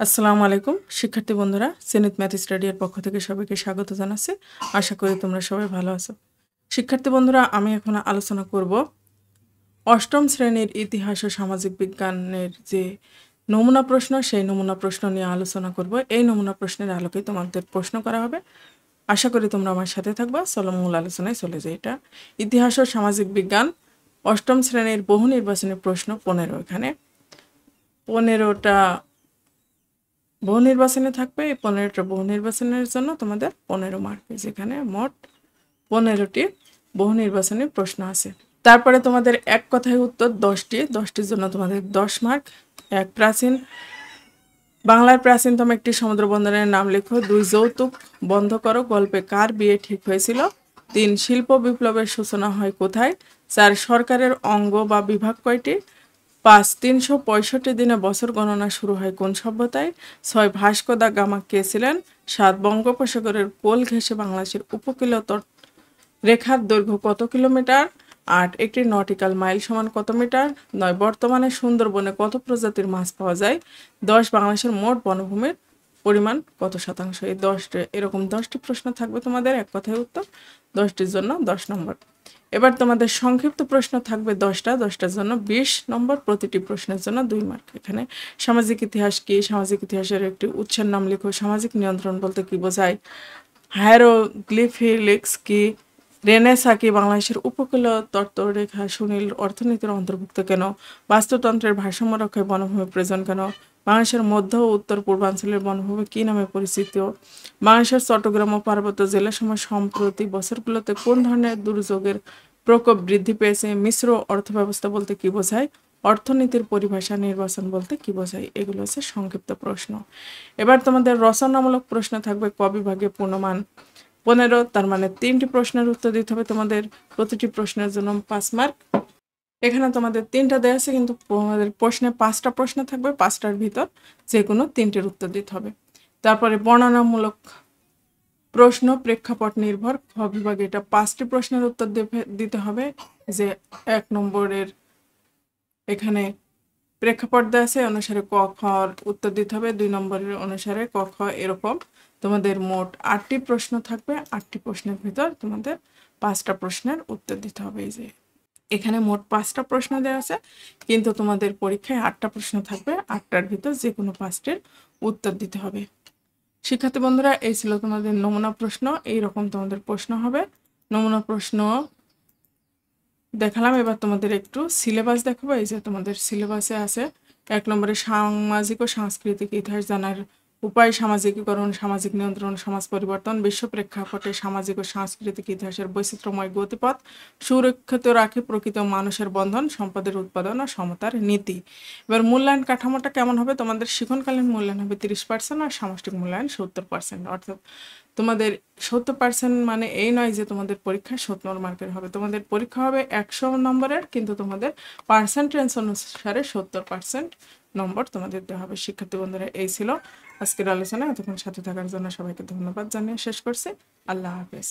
আসসালামু আলাইকুম শিক্ষার্থী বন্ধুরা, জেনিত ম্যাথ স্টাডির পক্ষ থেকে সবাইকে স্বাগত জানাচ্ছি। আশা করি তোমরা সবাই ভালো আছো। শিক্ষার্থী বন্ধুরা, আমি এখন আলোচনা করব অষ্টম শ্রেণীর ইতিহাস ও সামাজিক বিজ্ঞানের যে নমুনা প্রশ্ন, সেই নমুনা প্রশ্ন নিয়ে আলোচনা করব। এই নমুনা প্রশ্নের আলোকে তোমাদের প্রশ্ন করা হবে। আশা করি তোমরা আমার সাথে থাকবা। চলো মূল আলোচনায় চলে যাই। এটা ইতিহাস ও সামাজিক বিজ্ঞান অষ্টম শ্রেণীর বহু নির্বাচনী প্রশ্ন 15। এখানে 15টা বহু নির্বাচনে থাকবে। এই 15টা বহু নির্বাচনের জন্য তোমাদের 15 মার্ক, যেখানে মোট 15টি বহু নির্বাচনী প্রশ্ন আছে। তারপরে তোমাদের এক কথায় উত্তর 10টির জন্য তোমাদের 10 মার্ক। এক বাংলার প্রাচীনতম একটি সমুদ্র বন্দরের নাম লেখো। 2 যৌতুক বন্ধ করো গল্পে কার বিয়ে ঠিক হয়েছিল? 3 শিল্প বিপ্লবের সূচনা হয় কোথায়? 4 সরকারের অঙ্গ বা বিভাগ কয়টি? 5 365 দিনে বছর গণনা শুরু হয় কোন সভ্যতায়? 6 ভাস্কো দা গামা কে ছিলেন? 7 বঙ্গোপসাগরের কোল ঘেঁষে বাংলাদেশের উপকূলীয় রেখার দৈর্ঘ্য কত কিলোমিটার? 8 একটি নটিক্যাল মাইল সমান কত মিটার? 9 বর্তমানে সুন্দরবনে কত প্রজাতির মাছ পাওয়া যায়? 10 বাংলাদেশের মোট বনভূমির পরিমাণ কত শতাংশ? এই 10টি এরকম 10টি প্রশ্ন থাকবে তোমাদের এক কথায় উত্তর। 10টির জন্য 10 নম্বর। এবার তোমাদের সংক্ষিপ্ত প্রশ্ন থাকবে 10টার জন্য 20 নম্বর। প্রতিটি প্রশ্নের জন্য 2 মার্ক। এখানে সামাজিক ইতিহাস কি? সামাজিক ইতিহাসের একটি উৎসের নাম লিখো। সামাজিক নিয়ন্ত্রণ বলতে কি বোঝায়? হায়ারোগ্লিফিক্স কি? রেনেসাঁ কি? বাংলাদেশের উপকূলীয় তটরেখা সুনীল অর্থনীতির অন্তর্ভুক্ত কেন? বাস্তুতন্ত্রের ভারসাম্য রক্ষায় বনভূমি প্রয়োজন কেন? বাংলাদেশের মধ্য ও উত্তর পূর্বাঞ্চলের বনভূমি কি নামে পরিচিত? বাংলাদেশের চট্টগ্রাম ও পার্বত্য জেলাসমূহ সম্প্রতি বছরগুলোতে কোন ধরনের দুর্যোগের প্রকোপ বৃদ্ধি পেয়েছে? মিশ্র অর্থব্যবস্থা বলতে কি বোঝায়? অর্থনীতির পরিভাষা নির্বাচন বলতে কি বোঝায়? এগুলো হচ্ছে সংক্ষিপ্ত প্রশ্ন। এবার তোমাদের রচনামূলক প্রশ্ন থাকবে ক বিভাগে পূর্ণমান 15, তার মানে 3টি প্রশ্নের উত্তর দিতে হবে তোমাদের। প্রতিটি প্রশ্নের জন্য 5 মার্ক। এখানে তোমাদের 3টা দেওয়া আছে, কিন্তু তোমাদের প্রশ্নে 5টা প্রশ্ন থাকবে। 5টার ভিতর যে কোনো 3টির উত্তর দিতে হবে। তারপরে বর্ণনামূলক প্রশ্ন প্রেক্ষাপট নির্ভর খ বিভাগে এটা 5টি প্রশ্নের উত্তর দিতে হবে। যে 1 নম্বরের এখানে প্রেক্ষাপট দেওয়া আছে অনুসারে ক খ উত্তর দিতে হবে। 2 নম্বরের অনুসারে ক খ, এরকম তোমাদের মোট 8টি প্রশ্ন থাকবে। 8টি প্রশ্নের ভিতর তোমাদের 5টা প্রশ্নের উত্তর দিতে হবে। এই যে এখানে মোট 5টা প্রশ্ন দেওয়া আছে, কিন্তু তোমাদের পরীক্ষায় 8টা প্রশ্ন থাকবে। 8টার ভিতর যে কোনো 5টির উত্তর দিতে হবে। শিক্ষার্থী বন্ধুরা, এই ছিল তোমাদের নমুনা প্রশ্ন। এইরকম তোমাদের প্রশ্ন হবে। নমুনা প্রশ্ন দেখালাম। এবার তোমাদের একটু সিলেবাস দেখাবো। এই যে তোমাদের সিলেবাসে আছে 1 নম্বরে সামাজিক ও সাংস্কৃতিক ইতিহাস জানার উপায়, সামাজিকীকরণ, সামাজিক নিয়ন্ত্রণ, সমাজ পরিবর্তন, বিশ্ব প্রেক্ষাপটে সামাজিক ও সাংস্কৃতিক ইতিহাসের বৈচিত্র্যময় গতিপথ সুরক্ষিত রাখে প্রকৃত মানুষের বন্ধন, সম্পদের উৎপাদন ও সমতার নীতি। এবার মূল্যায়ন কাঠামোটা কেমন হবে? তোমাদের শিক্ষণকালীন মূল্যায়ন হবে 30% আর সামষ্টিক মূল্যায়ন 70%। অর্থাৎ তোমাদের 70% মানে এই নয় যে তোমাদের পরীক্ষা 70 মার্কের হবে। তোমাদের পরীক্ষা হবে 100 নম্বরের, কিন্তু তোমাদের পার্সেন্টেজ অনুসারে 70% নম্বর তোমাদের দেওয়া হবে। শিক্ষার্থী বন্ধুরা, এই ছিল আজকের আলোচনা। এতক্ষণ সাথে থাকার জন্য সবাইকে ধন্যবাদ জানিয়ে শেষ করছি। আল্লাহ হাফেজ।